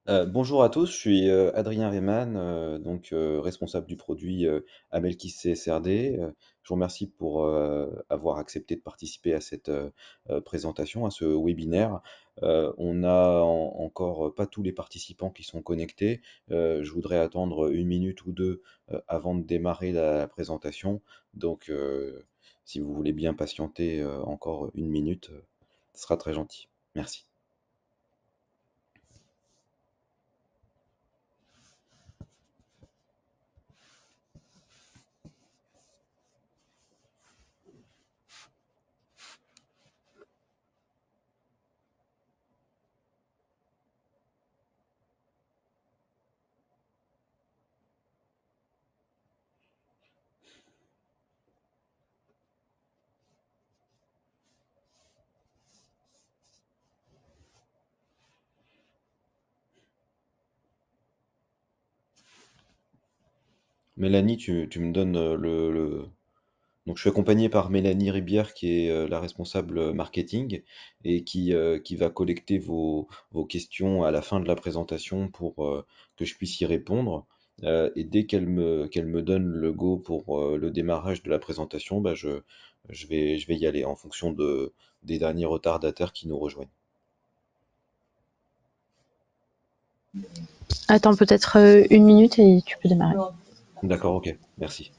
Bonjour à tous, je suis Adrien Reymann, responsable du produit Amelkis CSRD. Je vous remercie pour avoir accepté de participer à cette présentation, à ce webinaire. On a encore pas tous les participants qui sont connectés. Je voudrais attendre une minute ou deux avant de démarrer la présentation. Donc, si vous voulez bien patienter encore une minute, ce sera très gentil. Merci. Mélanie, tu me donnes Donc, je suis accompagné par Mélanie Ribière, qui est la responsable marketing et qui va collecter vos questions à la fin de la présentation pour que je puisse y répondre. Et dès qu'elle me donne le go pour le démarrage de la présentation, bah, je vais y aller en fonction des derniers retardataires qui nous rejoignent. Attends peut-être une minute et tu peux démarrer. D'accord, ok, merci.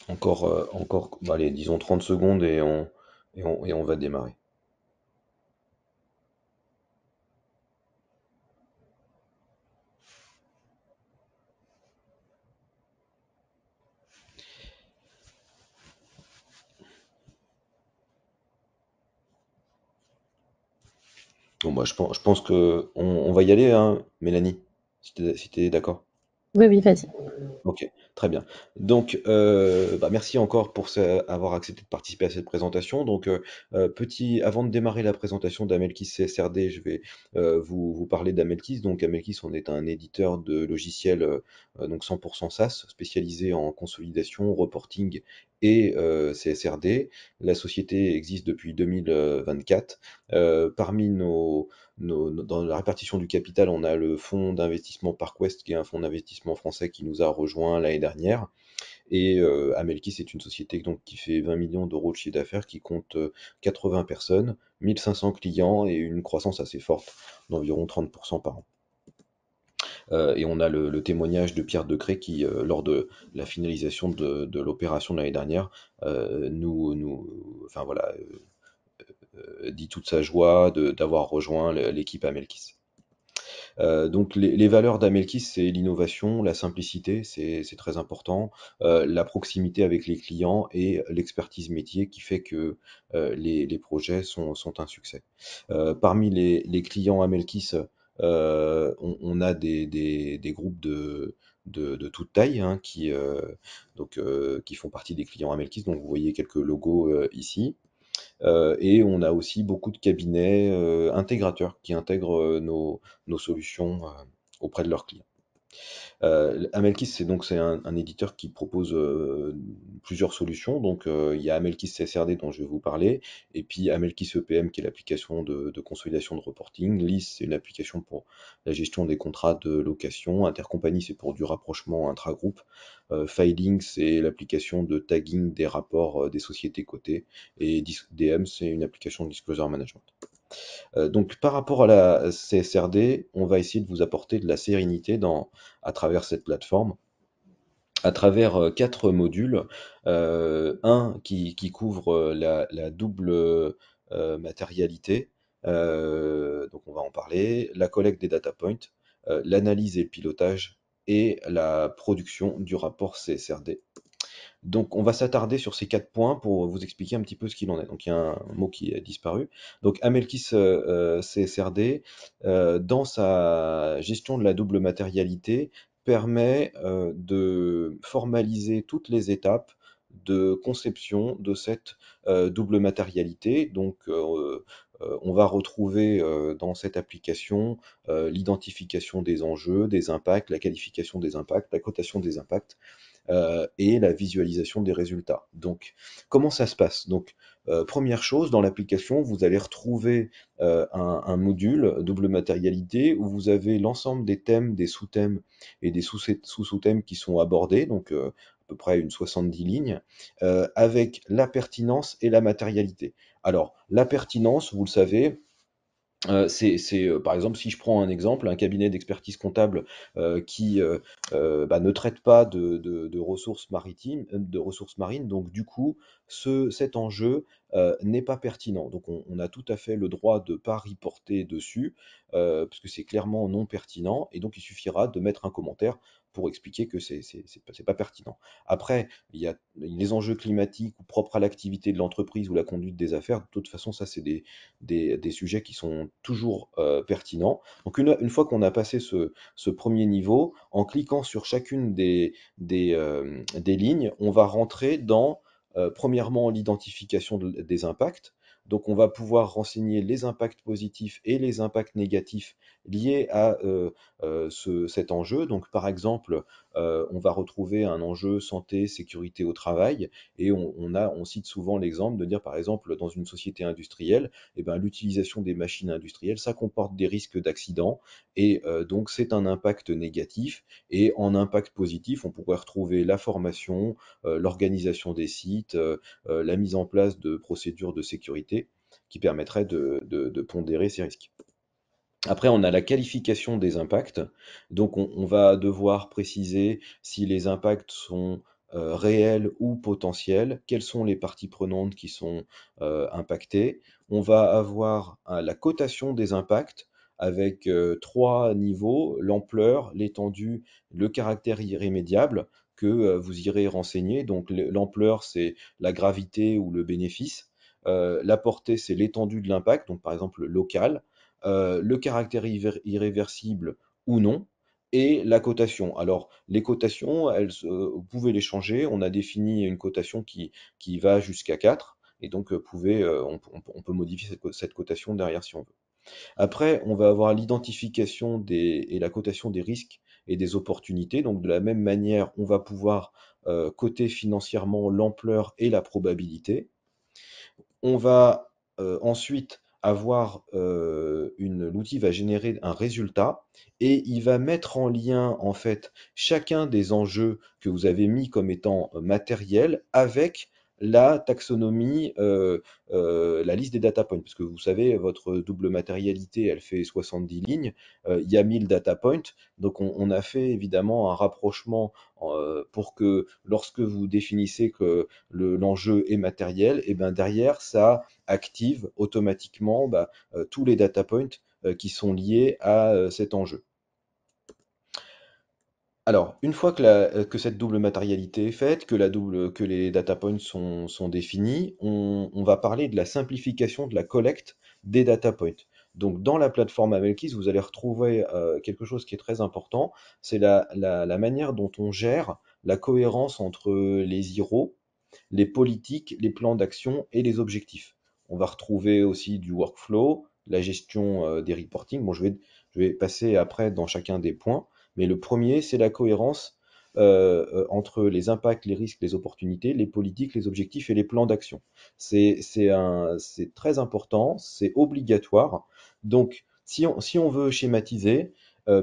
Encore, bah, allez, disons 30 secondes et on va démarrer. Bon, bah, je pense que on va y aller, hein, Mélanie, si t'es d'accord. Oui, oui, vas-y. Ok, très bien. Donc, bah, merci encore pour avoir accepté de participer à cette présentation. Donc, avant de démarrer la présentation d'Amelkis CSRD, je vais vous parler d'Amelkis. Donc, Amelkis, on est un éditeur de logiciels donc 100% SaaS, spécialisé en consolidation, reporting et CSRD. La société existe depuis 2024. Parmi dans la répartition du capital, on a le fonds d'investissement Park qui est un fonds d'investissement français qui nous a rejoint l'année dernière. Et Amelkis, c'est une société donc, qui fait 20 millions d'euros de chiffre d'affaires, qui compte 80 personnes, 1500 clients et une croissance assez forte d'environ 30% par an. Et on a le témoignage de Pierre Decré qui, lors de la finalisation de l'opération de l'année dernière, enfin voilà, dit toute sa joie d'avoir rejoint l'équipe Amelkis. Donc les valeurs d'Amelkis, c'est l'innovation, la simplicité, c'est très important, la proximité avec les clients et l'expertise métier qui fait que les projets sont un succès. Parmi les clients Amelkis, on a des groupes de toute taille, hein, qui font partie des clients Amelkis. Donc vous voyez quelques logos ici. Et on a aussi beaucoup de cabinets intégrateurs qui intègrent nos solutions auprès de leurs clients. Amelkis, c'est un éditeur qui propose plusieurs solutions. Donc, il y a Amelkis CSRD dont je vais vous parler, et puis Amelkis EPM qui est l'application de consolidation de reporting. LIS, c'est une application pour la gestion des contrats de location. Intercompagnie, c'est pour du rapprochement intragroupe. Filing, c'est l'application de tagging des rapports des sociétés cotées. Et DM, c'est une application de disclosure management. Donc par rapport à la CSRD, on va essayer de vous apporter de la sérénité à travers cette plateforme, à travers 4 modules. Un qui couvre la double matérialité, donc on va en parler, la collecte des data points, l'analyse et le pilotage et la production du rapport CSRD. Donc, on va s'attarder sur ces 4 points pour vous expliquer un petit peu ce qu'il en est. Donc, il y a un mot qui a disparu. Donc, Amelkis CSRD, dans sa gestion de la double matérialité, permet de formaliser toutes les étapes de conception de cette double matérialité. Donc, on va retrouver dans cette application l'identification des enjeux, des impacts, la qualification des impacts, la cotation des impacts et la visualisation des résultats. Donc, comment ça se passe? Donc, première chose, dans l'application, vous allez retrouver un module double matérialité où vous avez l'ensemble des thèmes, des sous-thèmes et des sous-sous-thèmes qui sont abordés, donc à peu près une 70 lignes, avec la pertinence et la matérialité. Alors, la pertinence, vous le savez, par exemple, si je prends un exemple, un cabinet d'expertise comptable qui ne traite pas de ressources maritimes, de ressources marines, donc du coup, cet enjeu n'est pas pertinent. Donc on a tout à fait le droit de ne pas reporter dessus, parce que c'est clairement non pertinent, et donc il suffira de mettre un commentaire pour expliquer que c'est pas pertinent. Après, il y a les enjeux climatiques ou propres à l'activité de l'entreprise ou la conduite des affaires. De toute façon, ça, c'est des sujets qui sont toujours pertinents. Donc une fois qu'on a passé ce premier niveau, en cliquant sur chacune des lignes, on va rentrer dans, premièrement, l'identification des impacts. Donc on va pouvoir renseigner les impacts positifs et les impacts négatifs liés à cet enjeu. Donc par exemple, on va retrouver un enjeu santé, sécurité au travail, et on cite souvent l'exemple de dire par exemple dans une société industrielle, eh ben, l'utilisation des machines industrielles, ça comporte des risques d'accident et donc c'est un impact négatif. Et en impact positif, on pourrait retrouver la formation, l'organisation des sites, la mise en place de procédures de sécurité qui permettraient de pondérer ces risques. Après, on a la qualification des impacts. Donc, on va devoir préciser si les impacts sont réels ou potentiels, quelles sont les parties prenantes qui sont impactées. On va avoir la cotation des impacts avec trois niveaux, l'ampleur, l'étendue, le caractère irrémédiable que vous irez renseigner. Donc, l'ampleur, c'est la gravité ou le bénéfice. La portée, c'est l'étendue de l'impact, donc par exemple local, le caractère irréversible ou non, et la cotation. Alors, les cotations, vous pouvez les changer. On a défini une cotation qui va jusqu'à 4, et donc on peut modifier cette cotation derrière si on veut. Après, on va avoir l'identification et la cotation des risques et des opportunités. Donc, de la même manière, on va pouvoir coter financièrement l'ampleur et la probabilité. On va ensuite avoir l'outil va générer un résultat et il va mettre en lien en fait chacun des enjeux que vous avez mis comme étant matériels avec la taxonomie, la liste des data points. Parce que vous savez, votre double matérialité, elle fait 70 lignes, il y a 1000 data points. Donc on a fait évidemment un rapprochement pour que lorsque vous définissez que l'enjeu est matériel, et ben derrière, ça active automatiquement tous les data points qui sont liés à cet enjeu. Alors, une fois que cette double matérialité est faite, que les data points sont définis, on va parler de la simplification de la collecte des data points. Donc, dans la plateforme Amelkis, vous allez retrouver quelque chose qui est très important, c'est la manière dont on gère la cohérence entre les IRO, les politiques, les plans d'action et les objectifs. On va retrouver aussi du workflow, la gestion des reporting. Bon, je vais passer après dans chacun des points, mais le premier, c'est la cohérence entre les impacts, les risques, les opportunités, les politiques, les objectifs et les plans d'action. C'est très important, c'est obligatoire. Donc, si on veut schématiser,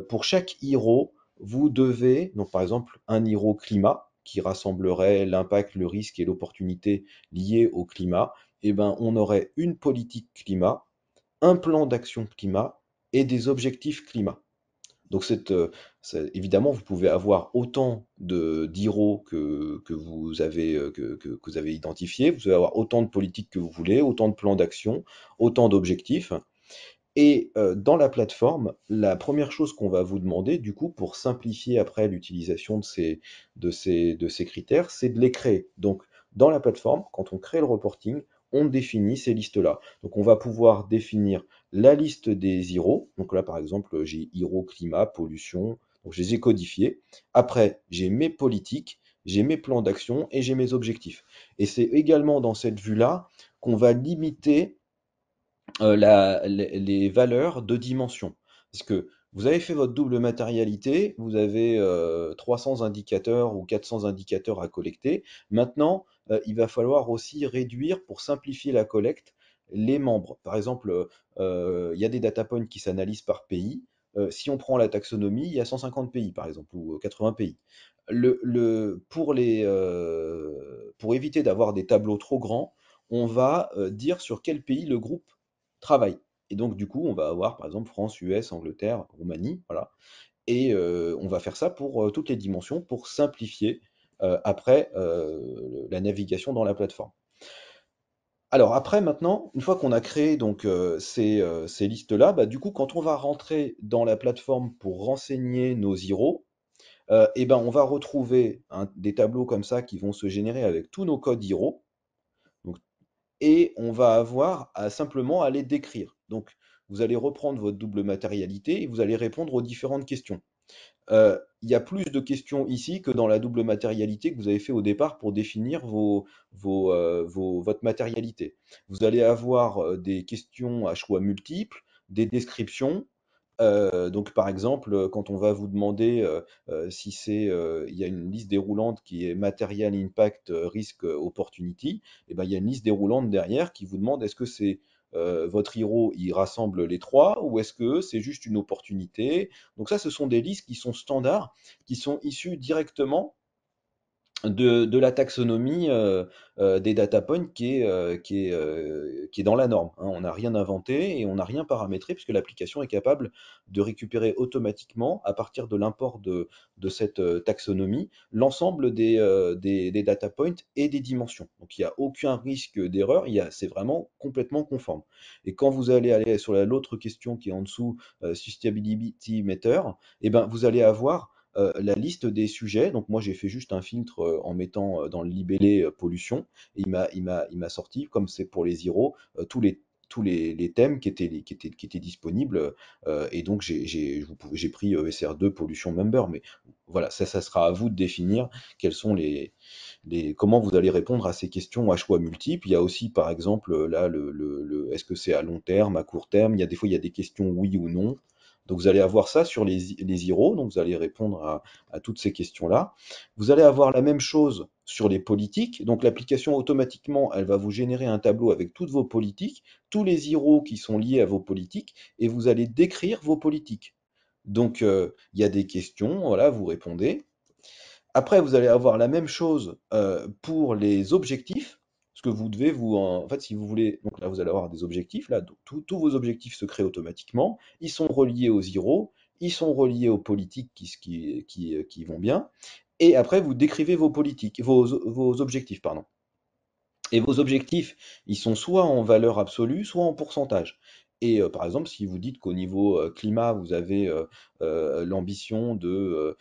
pour chaque IRO, vous devez, donc par exemple, un IRO climat, qui rassemblerait l'impact, le risque et l'opportunité liés au climat, eh ben, on aurait une politique climat, un plan d'action climat et des objectifs climat. Donc évidemment, vous pouvez avoir autant d'IRO que vous avez, que vous avez identifié, vous pouvez avoir autant de politiques que vous voulez, autant de plans d'action, autant d'objectifs. Et dans la plateforme, la première chose qu'on va vous demander, du coup, pour simplifier après l'utilisation de ces critères, c'est de les créer. Donc, dans la plateforme, quand on crée le reporting, on définit ces listes-là. Donc, on va pouvoir définir la liste des IRO. Donc là, par exemple, j'ai IRO climat, pollution. Donc, je les ai codifiés. Après, j'ai mes politiques. j'ai mes plans d'action et j'ai mes objectifs. Et c'est également dans cette vue-là qu'on va limiter les valeurs de dimension. Parce que vous avez fait votre double matérialité, vous avez 300 indicateurs ou 400 indicateurs à collecter. Maintenant, il va falloir aussi réduire, pour simplifier la collecte, les membres. Par exemple, il y a des data points qui s'analysent par pays. Si on prend la taxonomie, il y a 150 pays, par exemple, ou 80 pays. Pour éviter d'avoir des tableaux trop grands, on va dire sur quel pays le groupe travail. Et donc, du coup, on va avoir, par exemple, France, US, Angleterre, Roumanie, voilà. Et on va faire ça pour toutes les dimensions pour simplifier après la navigation dans la plateforme. Alors après, maintenant, une fois qu'on a créé donc ces listes-là, bah, du coup, quand on va rentrer dans la plateforme pour renseigner nos IRO, et ben, on va retrouver des tableaux comme ça qui vont se générer avec tous nos codes IRO. Donc, et on va avoir à simplement à les décrire. Donc, vous allez reprendre votre double matérialité et vous allez répondre aux différentes questions. Il y a plus de questions ici que dans la double matérialité que vous avez fait au départ pour définir votre matérialité. Vous allez avoir des questions à choix multiples, des descriptions. Donc, par exemple, quand on va vous demander si il y a une liste déroulante qui est Material Impact Risk Opportunity, et ben, il y a une liste déroulante derrière qui vous demande est-ce que c'est votre IRO, il rassemble les trois, ou est-ce que c'est juste une opportunité? Donc ça, ce sont des listes qui sont standards, qui sont issues directement de la taxonomie des data points qui est dans la norme, hein. On n'a rien inventé et on n'a rien paramétré puisque l'application est capable de récupérer automatiquement, à partir de l'import de cette taxonomie, l'ensemble des data points et des dimensions. Donc il n'y a aucun risque d'erreur, c'est vraiment complètement conforme. Et quand vous allez aller sur l'autre question qui est en dessous, Sustainability Meter, eh ben, vous allez avoir la liste des sujets. Donc moi j'ai fait juste un filtre en mettant dans le libellé pollution. Et il m'a sorti, comme c'est pour les IRO, tous les thèmes qui étaient disponibles. Et donc j'ai pris ESR2 Pollution Member. Mais voilà, ça sera à vous de définir quels sont comment vous allez répondre à ces questions à choix multiples. Il y a aussi, par exemple, là, est-ce que c'est à long terme, à court terme? Des fois, il y a des questions oui ou non. Donc, vous allez avoir ça sur les IRO, donc vous allez répondre à toutes ces questions-là. Vous allez avoir la même chose sur les politiques. Donc, l'application, automatiquement, elle va vous générer un tableau avec toutes vos politiques, tous les IRO qui sont liés à vos politiques, et vous allez décrire vos politiques. Donc, il y a des questions, voilà, vous répondez. Après, vous allez avoir la même chose pour les objectifs, parce que vous devez en fait, si vous voulez, donc là, vous allez avoir des objectifs, là, donc tous vos objectifs se créent automatiquement, ils sont reliés aux zéros, ils sont reliés aux politiques qui vont bien, et après, vous décrivez vos politiques, vos objectifs, pardon. Et vos objectifs, ils sont soit en valeur absolue, soit en pourcentage. Et par exemple, si vous dites qu'au niveau climat, vous avez l'ambition de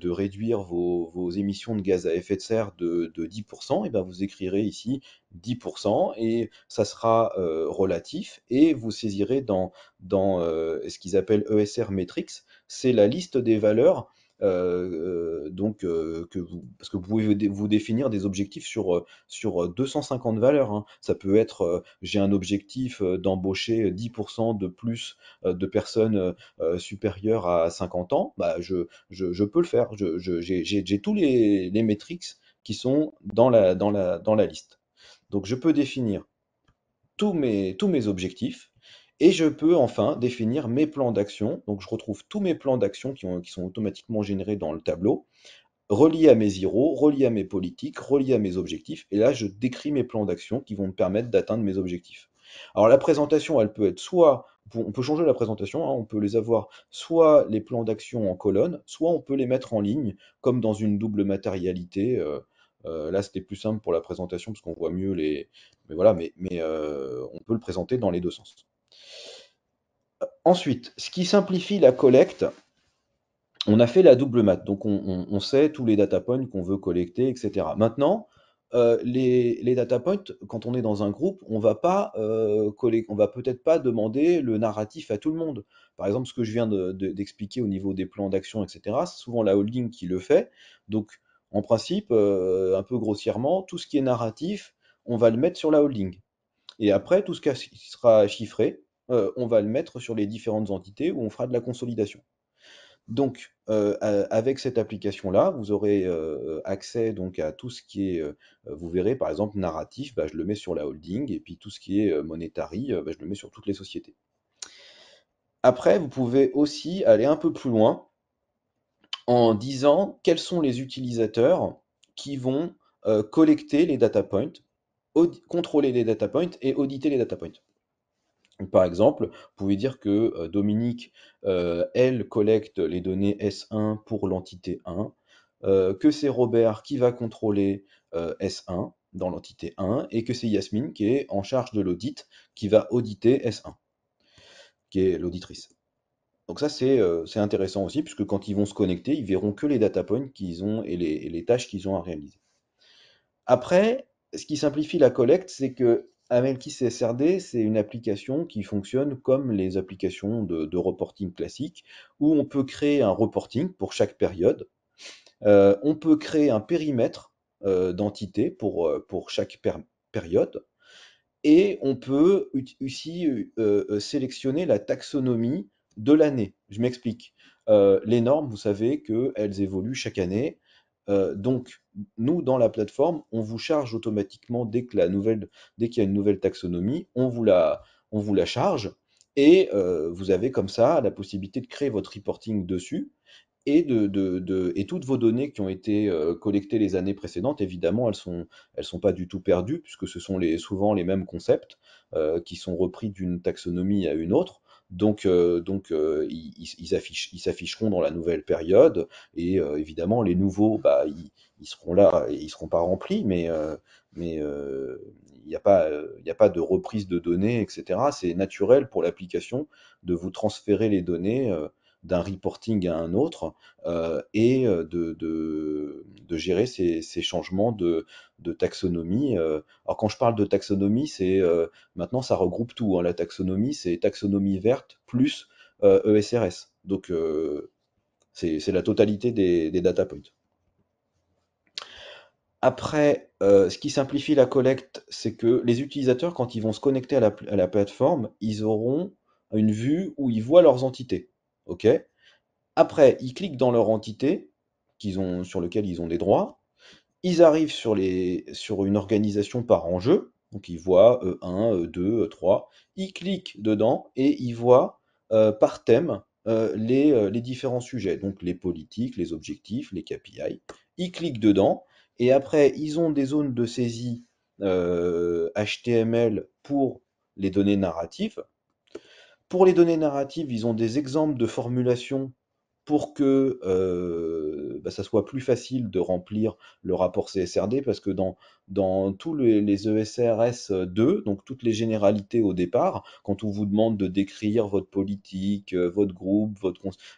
réduire vos émissions de gaz à effet de serre de 10%, et ben vous écrirez ici 10% et ça sera relatif. Et vous saisirez dans ce qu'ils appellent ESR Metrics, c'est la liste des valeurs. Donc, parce que vous pouvez vous définir des objectifs sur 250 valeurs, hein. Ça peut être, j'ai un objectif d'embaucher 10% de plus de personnes supérieures à 50 ans, bah, je peux le faire. J'ai tous les metrics qui sont dans la liste. Donc je peux définir tous mes objectifs et je peux enfin définir mes plans d'action. Donc je retrouve tous mes plans d'action qui sont automatiquement générés dans le tableau, relié à mes IRO, relié à mes politiques, relié à mes objectifs. Et là, je décris mes plans d'action qui vont me permettre d'atteindre mes objectifs. Alors la présentation, elle peut être soit, on peut changer la présentation, hein, on peut les avoir soit les plans d'action en colonne, soit on peut les mettre en ligne, comme dans une double matérialité. Là, c'était plus simple pour la présentation parce qu'on voit mieux les. Mais voilà, mais on peut le présenter dans les deux sens. Ensuite, ce qui simplifie la collecte, on a fait la double mat, donc on sait tous les data points qu'on veut collecter, etc. Maintenant, les data points, quand on est dans un groupe, on va peut-être pas demander le narratif à tout le monde. Par exemple, ce que je viens d'expliquer au niveau des plans d'action, etc., c'est souvent la holding qui le fait. Donc, En principe, un peu grossièrement, tout ce qui est narratif, on va le mettre sur la holding. Et après, tout ce qui sera chiffré, on va le mettre sur les différentes entités où on fera de la consolidation. Donc, avec cette application-là, vous aurez accès donc à tout ce qui est, vous verrez par exemple narratif, bah, je le mets sur la holding, et puis tout ce qui est monetary, bah, je le mets sur toutes les sociétés. Après, vous pouvez aussi aller un peu plus loin en disant quels sont les utilisateurs qui vont collecter les data points, contrôler les data points et auditer les data points. Par exemple, vous pouvez dire que Dominique, elle collecte les données S1 pour l'entité 1, que c'est Robert qui va contrôler S1 dans l'entité 1, et que c'est Yasmine qui est en charge de l'audit, qui va auditer S1, qui est l'auditrice. Donc ça, c'est intéressant aussi, puisque quand ils vont se connecter, ils verront que les data points qu'ils ont et les tâches qu'ils ont à réaliser. Après, ce qui simplifie la collecte, c'est que Amelkis CSRD, c'est une application qui fonctionne comme les applications de reporting classiques, où on peut créer un reporting pour chaque période. On peut créer un périmètre d'entité pour chaque période. Et on peut aussi sélectionner la taxonomie de l'année. Je m'explique. Les normes, vous savez qu'elles évoluent chaque année. Donc, nous, dans la plateforme, on vous charge automatiquement dès qu'il y a une nouvelle taxonomie, on vous la charge. Et vous avez comme ça la possibilité de créer votre reporting dessus et toutes vos données qui ont été collectées les années précédentes, évidemment, elles sont pas du tout perdues, puisque ce sont souvent les mêmes concepts qui sont repris d'une taxonomie à une autre. Ils s'afficheront dans la nouvelle période, et évidemment, les nouveaux, bah, ils seront là, et ils seront pas remplis, mais il n'y a pas de reprise de données, etc. C'est naturel pour l'application de vous transférer les données d'un reporting à un autre et de gérer ces changements de taxonomie. Alors quand je parle de taxonomie, maintenant ça regroupe tout, hein. La taxonomie, c'est taxonomie verte plus ESRS. Donc c'est la totalité des data points. Après, ce qui simplifie la collecte, c'est que les utilisateurs, quand ils vont se connecter à la plateforme, ils auront une vue où ils voient leurs entités. OK? Après, ils cliquent dans leur entité sur lequel ils ont des droits. Ils arrivent sur une organisation par enjeu. Donc ils voient E1, E2, E3. Ils cliquent dedans et ils voient par thème les différents sujets. Donc les politiques, les objectifs, les KPI. Ils cliquent dedans et après ils ont des zones de saisie HTML pour les données narratives. Pour les données narratives, ils ont des exemples de formulation pour que bah, ça soit plus facile de remplir le rapport CSRD, parce que dans tous les ESRS 2, donc toutes les généralités au départ, quand on vous demande de décrire votre politique, votre groupe,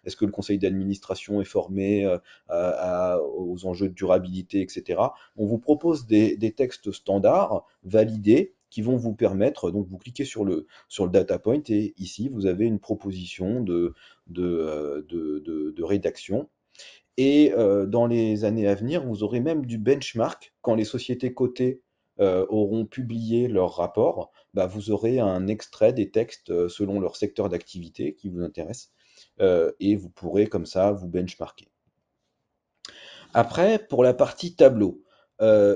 est-ce que le conseil d'administration est formé aux enjeux de durabilité, etc., on vous propose des textes standards validés qui vont vous permettre, donc vous cliquez sur le data point et ici vous avez une proposition de rédaction. Et dans les années à venir, vous aurez même du benchmark. Quand les sociétés cotées auront publié leur rapport, bah, vous aurez un extrait des textes selon leur secteur d'activité qui vous intéresse. Et vous pourrez comme ça vous benchmarker. Après, pour la partie tableau,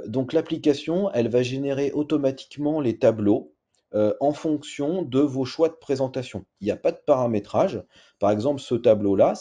donc l'application, elle va générer automatiquement les tableaux en fonction de vos choix de présentation. Il n'y a pas de paramétrage. Par exemple, ce tableau-là,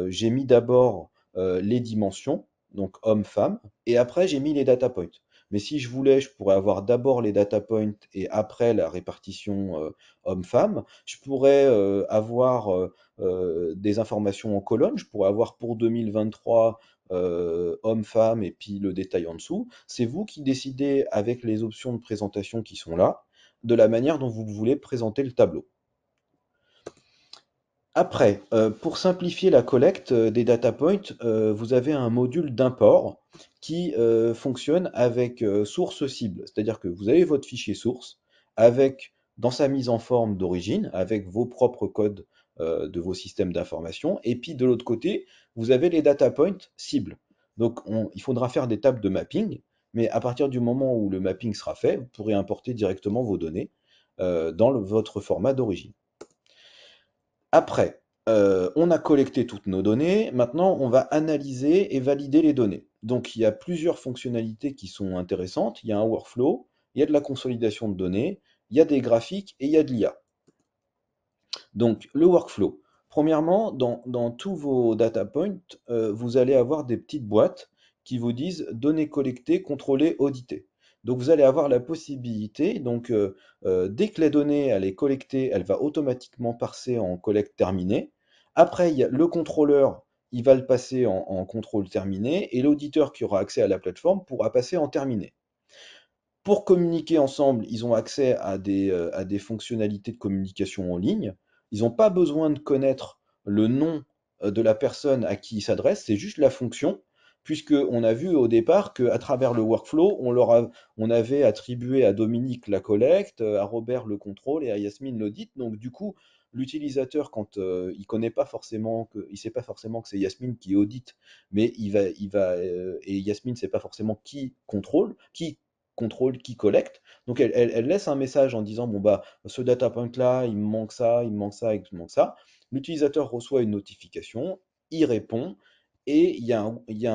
j'ai mis d'abord les dimensions, donc homme-femme, et après j'ai mis les data points. Mais si je voulais, je pourrais avoir d'abord les data points et après la répartition homme-femme. Je pourrais avoir des informations en colonne. Je pourrais avoir pour 2023 homme-femme et puis le détail en dessous. C'est vous qui décidez avec les options de présentation qui sont là, de la manière dont vous voulez présenter le tableau. Après, pour simplifier la collecte des data points, vous avez un module d'import qui fonctionne avec source cible. C'est-à-dire que vous avez votre fichier source avec, dans sa mise en forme d'origine, avec vos propres codes de vos systèmes d'information. Et puis de l'autre côté, vous avez les data points cibles. Donc il faudra faire des tables de mapping, mais à partir du moment où le mapping sera fait, vous pourrez importer directement vos données dans votre format d'origine. Après, on a collecté toutes nos données. Maintenant, on va analyser et valider les données. Donc, il y a plusieurs fonctionnalités qui sont intéressantes. Il y a un workflow, il y a de la consolidation de données, il y a des graphiques et il y a de l'IA. Donc, le workflow. Premièrement, dans tous vos data points, vous allez avoir des petites boîtes qui vous disent données collectées, contrôlées, auditées. Donc, vous allez avoir la possibilité, donc, dès que la donnée elle est collectée, elle va automatiquement passer en collecte terminée. Après, il y a le contrôleur, il va le passer en contrôle terminé, et l'auditeur qui aura accès à la plateforme pourra passer en terminé. Pour communiquer ensemble, ils ont accès à des fonctionnalités de communication en ligne. Ils n'ont pas besoin de connaître le nom de la personne à qui ils s'adressent, c'est juste la fonction, puisqu'on a vu au départ qu'à travers le workflow, on avait attribué à Dominique la collecte, à Robert le contrôle et à Yasmine l'audit. Donc du coup, l'utilisateur, quand il sait pas forcément que c'est Yasmine qui audite, mais et Yasmine sait pas forcément qui collecte. Donc elle laisse un message en disant bon bah ce data point là, il me manque ça, il me manque ça, il me manque ça. L'utilisateur reçoit une notification, il répond. Et il y a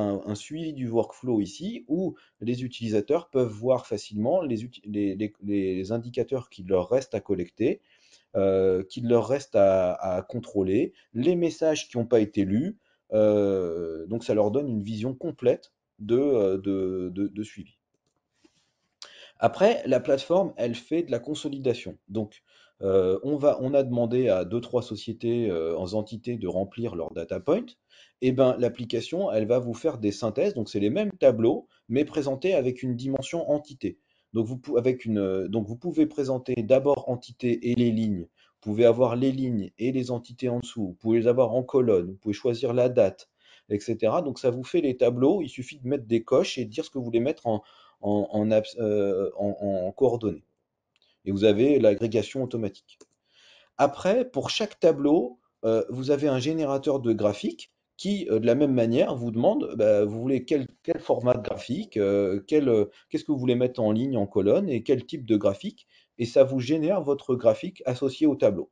un suivi du workflow ici où les utilisateurs peuvent voir facilement les indicateurs qu'il leur reste à collecter, qu'il leur reste à contrôler, les messages qui n'ont pas été lus. Donc ça leur donne une vision complète de suivi. Après, la plateforme, elle fait de la consolidation. Donc, on a demandé à deux, trois sociétés en entités de remplir leur data point. Et ben, l'application, elle va vous faire des synthèses. Donc, c'est les mêmes tableaux, mais présentés avec une dimension entité. Donc, donc, vous pouvez présenter d'abord entité et les lignes. Vous pouvez avoir les lignes et les entités en dessous. Vous pouvez les avoir en colonne. Vous pouvez choisir la date, etc. Donc, ça vous fait les tableaux. Il suffit de mettre des coches et de dire ce que vous voulez mettre en coordonnées. Et vous avez l'agrégation automatique. Après, pour chaque tableau, vous avez un générateur de graphiques qui, de la même manière, vous demande, bah, vous voulez quel format de graphique, qu'est-ce que vous voulez mettre en ligne, en colonne, et quel type de graphique, et ça vous génère votre graphique associé au tableau.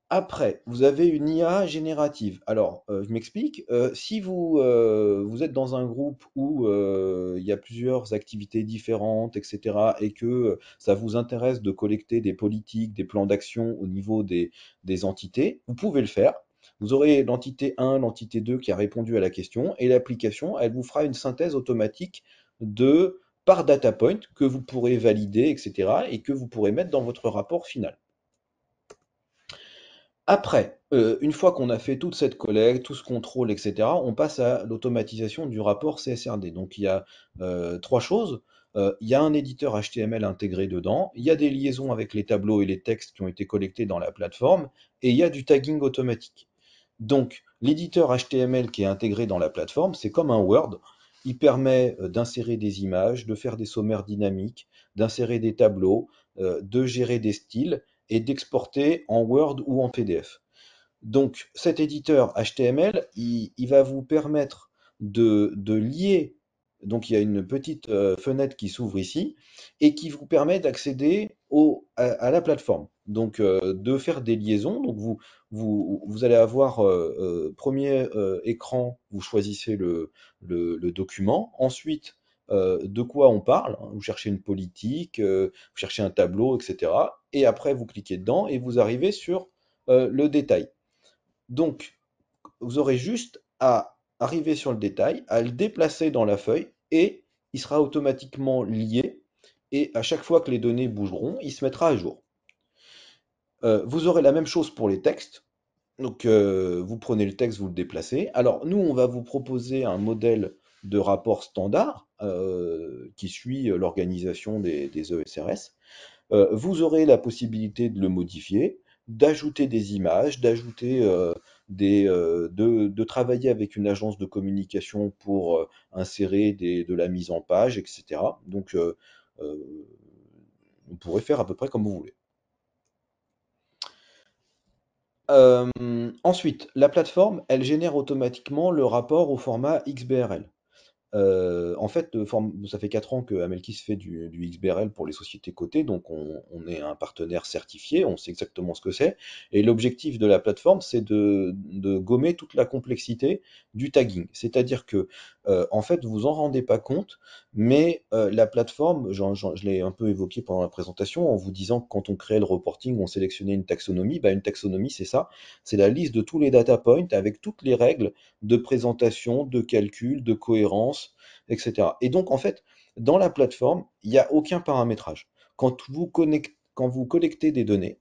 Après, vous avez une IA générative. Alors, je m'explique. Si vous êtes dans un groupe où il y a plusieurs activités différentes, etc., et que ça vous intéresse de collecter des politiques, des plans d'action au niveau des entités, vous pouvez le faire. Vous aurez l'entité 1, l'entité 2 qui a répondu à la question, et l'application, elle vous fera une synthèse automatique par data point que vous pourrez valider, etc., et que vous pourrez mettre dans votre rapport final. Après, une fois qu'on a fait toute cette collecte, tout ce contrôle, et cetera, on passe à l'automatisation du rapport CSRD. Donc il y a 3 choses. Il y a un éditeur HTML intégré dedans, il y a des liaisons avec les tableaux et les textes qui ont été collectés dans la plateforme, et il y a du tagging automatique. Donc l'éditeur HTML qui est intégré dans la plateforme, c'est comme un Word. Il permet d'insérer des images, de faire des sommaires dynamiques, d'insérer des tableaux, de gérer des styles et d'exporter en Word ou en PDF. Donc cet éditeur HTML, il va vous permettre de lier, donc il y a une petite fenêtre qui s'ouvre ici, et qui vous permet d'accéder à la plateforme. Donc de faire des liaisons. Donc vous allez avoir premier écran, vous choisissez le document. Ensuite, de quoi on parle, hein. Vous cherchez une politique, vous cherchez un tableau, etc. Et après, vous cliquez dedans et vous arrivez sur le détail. Donc, vous aurez juste à arriver sur le détail, à le déplacer dans la feuille et il sera automatiquement lié. Et à chaque fois que les données bougeront, il se mettra à jour. Vous aurez la même chose pour les textes. Donc, vous prenez le texte, vous le déplacez. Alors, nous, on va vous proposer un modèle de rapport standard qui suit l'organisation des ESRS. Vous aurez la possibilité de le modifier, d'ajouter des images, de travailler avec une agence de communication pour insérer de la mise en page, etc. Donc, euh, vous pourrez faire à peu près comme vous voulez. Ensuite, la plateforme, elle génère automatiquement le rapport au format XBRL. En fait, ça fait 4 ans que Amelkis fait du XBRL pour les sociétés cotées, donc on est un partenaire certifié, on sait exactement ce que c'est. Et l'objectif de la plateforme, c'est de gommer toute la complexité du tagging. C'est-à-dire que, en fait, vous en rendez pas compte, mais la plateforme, je l'ai un peu évoqué pendant la présentation, en vous disant que quand on créait le reporting, on sélectionnait une taxonomie. Bah, une taxonomie, c'est ça, c'est la liste de tous les data points avec toutes les règles de présentation, de calcul, de cohérence, etc. Et donc, en fait, dans la plateforme, il n'y a aucun paramétrage. Quand vous collectez des données,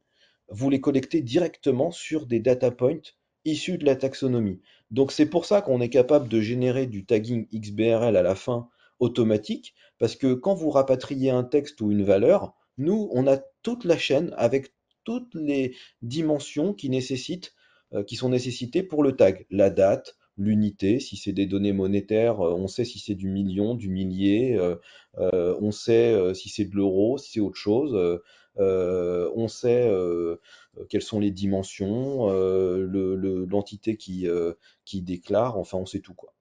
vous les collectez directement sur des data points issus de la taxonomie. Donc, c'est pour ça qu'on est capable de générer du tagging XBRL à la fin automatique, parce que quand vous rapatriez un texte ou une valeur, nous, on a toute la chaîne avec toutes les dimensions qui sont nécessitées pour le tag. La date, l'unité, si c'est des données monétaires, on sait si c'est du million, du millier, on sait si c'est de l'euro, si c'est autre chose, on sait quelles sont les dimensions, l'entité qui déclare, enfin on sait tout quoi.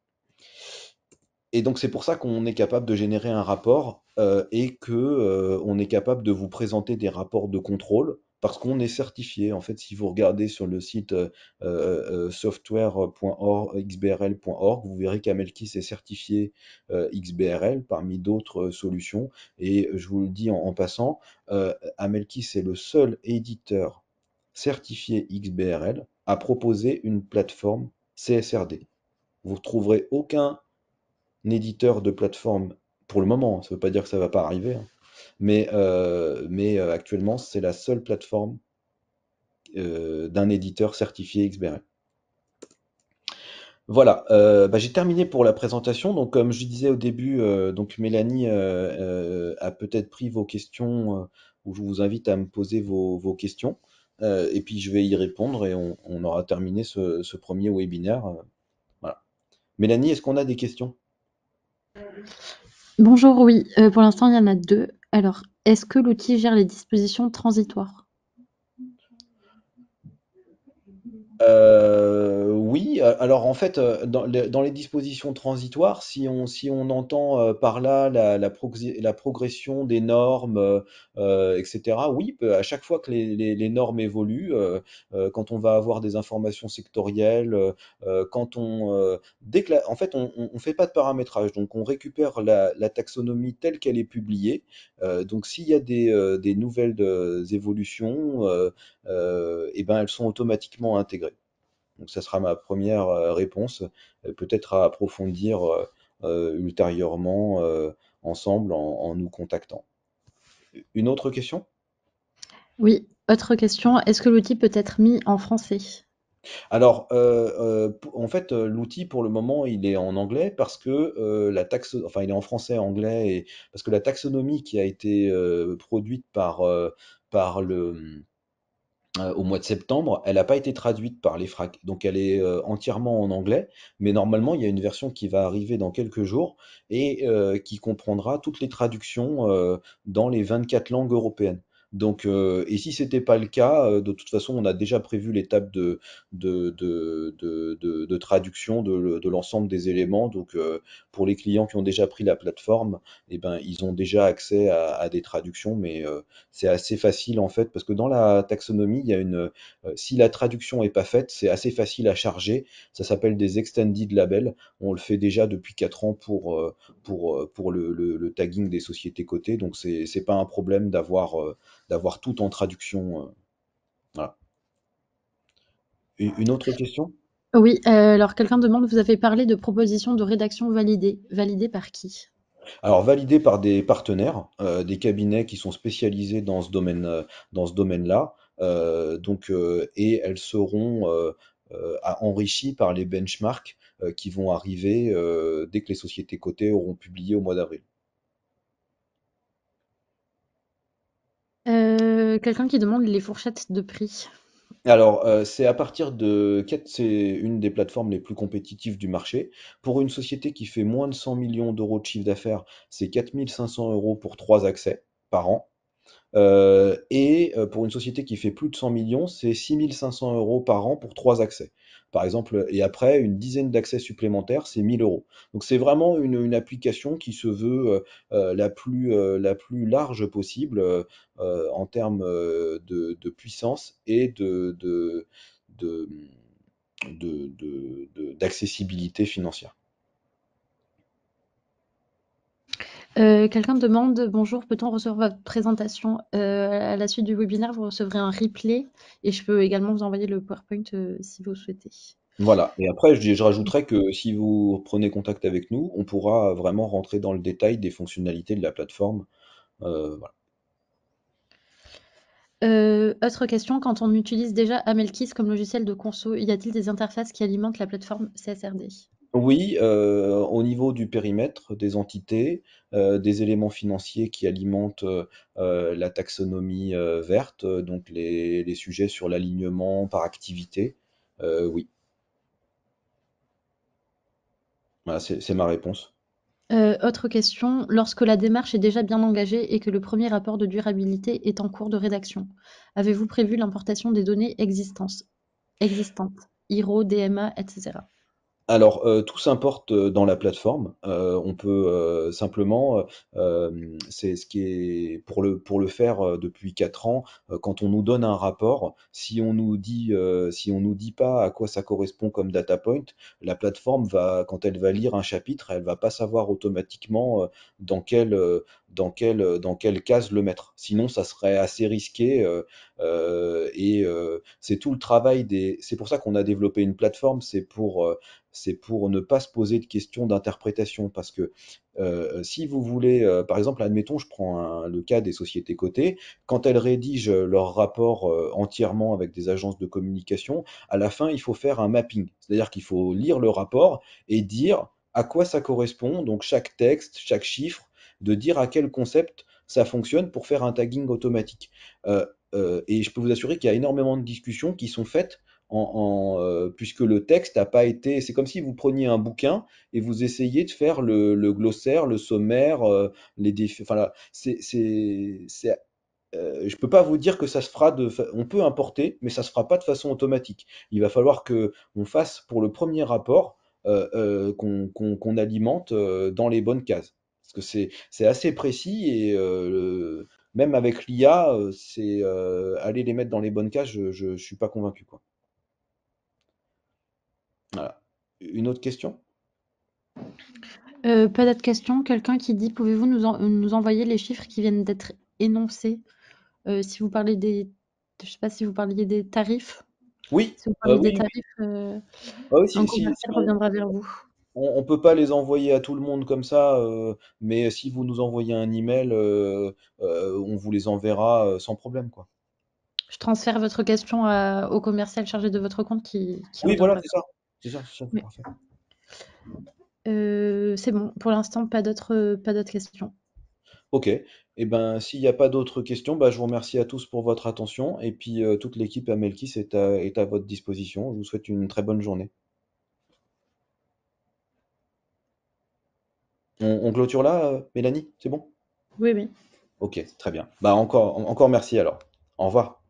Et donc c'est pour ça qu'on est capable de générer un rapport et que on est capable de vous présenter des rapports de contrôle parce qu'on est certifié. En fait, si vous regardez sur le site software.org, xbrl.org, vous verrez qu'Amelkis est certifié XBRL parmi d'autres solutions. Et je vous le dis en passant, Amelkis est le seul éditeur certifié XBRL à proposer une plateforme CSRD. Vous ne trouverez aucun éditeur de plateforme pour le moment, ça ne veut pas dire que ça va pas arriver, hein, mais actuellement, c'est la seule plateforme d'un éditeur certifié XBRL. Voilà, bah, j'ai terminé pour la présentation. Donc, comme je disais au début, donc Mélanie a peut-être pris vos questions, ou je vous invite à me poser vos questions, et puis je vais y répondre et on aura terminé ce premier webinaire. Voilà. Mélanie, est-ce qu'on a des questions? Bonjour, oui, pour l'instant, il y en a 2. Alors, est-ce que l'outil gère les dispositions transitoires? Oui, alors en fait, dans les dispositions transitoires, si on entend par là la progression des normes, etc., oui, à chaque fois que les normes évoluent, quand on va avoir des informations sectorielles, en fait, on fait pas de paramétrage, donc on récupère la taxonomie telle qu'elle est publiée. Donc s'il y a des nouvelles évolutions, et ben elles sont automatiquement intégrées. Donc ça sera ma première réponse, peut-être à approfondir ultérieurement ensemble en nous contactant. Une autre question? Oui, autre question, est-ce que l'outil peut être mis en français? Alors, en fait, l'outil pour le moment, il est en anglais parce que enfin, il est en français, anglais, et parce que la taxonomie qui a été produite par au mois de septembre, elle n'a pas été traduite par les FRAC, donc elle est entièrement en anglais, mais normalement il y a une version qui va arriver dans quelques jours et qui comprendra toutes les traductions dans les 24 langues européennes. Donc, et si c'était pas le cas, de toute façon, on a déjà prévu l'étape de traduction de l'ensemble des éléments. Donc, pour les clients qui ont déjà pris la plateforme, eh ben, ils ont déjà accès à des traductions, mais c'est assez facile en fait, parce que dans la taxonomie, il y a si la traduction est pas faite, c'est assez facile à charger. Ça s'appelle des extended labels. On le fait déjà depuis 4 ans pour le tagging des sociétés cotées, donc c'est pas un problème d'avoir tout en traduction. Voilà. Une autre question? Oui, alors quelqu'un demande, vous avez parlé de propositions de rédaction validées. Validées par qui? Alors validé par des partenaires, des cabinets qui sont spécialisés dans ce domaine-là, et elles seront enrichies par les benchmarks qui vont arriver dès que les sociétés cotées auront publié au mois d'avril. Quelqu'un qui demande les fourchettes de prix. Alors, c'est une des plateformes les plus compétitives du marché. Pour une société qui fait moins de 100 millions d'euros de chiffre d'affaires, c'est 4 500 € pour 3 accès par an. Pour une société qui fait plus de 100 millions, c'est 6 500 € par an pour 3 accès. Par exemple, et après, une dizaine d'accès supplémentaires, c'est 1 000 €. Donc c'est vraiment une application qui se veut la plus large possible en termes de puissance et de, d'accessibilité financière. Quelqu'un demande: «Bonjour, peut-on recevoir votre présentation?» À la suite du webinaire, vous recevrez un replay et je peux également vous envoyer le PowerPoint, si vous le souhaitez. Voilà. Et après, je rajouterais que si vous prenez contact avec nous, on pourra vraiment rentrer dans le détail des fonctionnalités de la plateforme. Voilà. Autre question, quand on utilise déjà Amelkis comme logiciel de conso, y a-t-il des interfaces qui alimentent la plateforme CSRD? Oui, au niveau du périmètre des entités, des éléments financiers qui alimentent la taxonomie verte, donc les sujets sur l'alignement par activité, oui. Voilà, c'est ma réponse. Autre question, lorsque la démarche est déjà bien engagée et que le premier rapport de durabilité est en cours de rédaction, avez-vous prévu l'importation des données existantes, IRO, DMA, etc. Alors, tout s'importe dans la plateforme. On peut simplement, c'est ce qui est pour le faire depuis 4 ans, quand on nous donne un rapport, si on nous dit pas à quoi ça correspond comme data point, la plateforme va, quand elle va lire un chapitre, elle va pas savoir automatiquement dans quelle case le mettre. Sinon, ça serait assez risqué. C'est tout le travail des. C'est pour ça qu'on a développé une plateforme. C'est pour ne pas se poser de questions d'interprétation. Parce que si vous voulez, par exemple, admettons, je prends le cas des sociétés cotées, quand elles rédigent leur rapport entièrement avec des agences de communication, à la fin, il faut faire un mapping. C'est-à-dire qu'il faut lire le rapport et dire à quoi ça correspond, donc chaque texte, chaque chiffre, de dire à quel concept ça fonctionne pour faire un tagging automatique. Euh, et je peux vous assurer qu'il y a énormément de discussions qui sont faites puisque le texte n'a pas été. C'est comme si vous preniez un bouquin et vous essayez de faire le glossaire, le sommaire, les défis. Enfin, là, je peux pas vous dire que ça se fera on peut importer, mais ça se fera pas de façon automatique. Il va falloir que on fasse pour le premier rapport qu'on alimente dans les bonnes cases, parce que c'est assez précis et même avec l'IA, c'est aller les mettre dans les bonnes cases. Je suis pas convaincu quoi. Voilà. Une autre question? Pas d'autres questions. Quelqu'un qui dit: «Pouvez-vous nous envoyer les chiffres qui viennent d'être énoncés?» Si vous parlez des je sais pas si vous parliez des tarifs? Oui, Si vous parliez des oui, oui. tarifs, Ah oui, un si commercial reviendra vers vous. on peut pas les envoyer à tout le monde comme ça, mais si vous nous envoyez un email, on vous les enverra sans problème, quoi. Je transfère votre question au commercial chargé de votre compte qui Oui, voilà, reviendra c'est vers ça. C'est ça, c'est vous. Oui. parfait. C'est bon. Pour l'instant, pas d'autres questions. Ok. Et ben, s'il n'y a pas d'autres questions, bah, je vous remercie à tous pour votre attention. Et puis, toute l'équipe Amelkis est à votre disposition. Je vous souhaite une très bonne journée. On clôture là, Mélanie? C'est bon? Oui, oui. Ok, très bien. Bah, encore merci alors. Au revoir.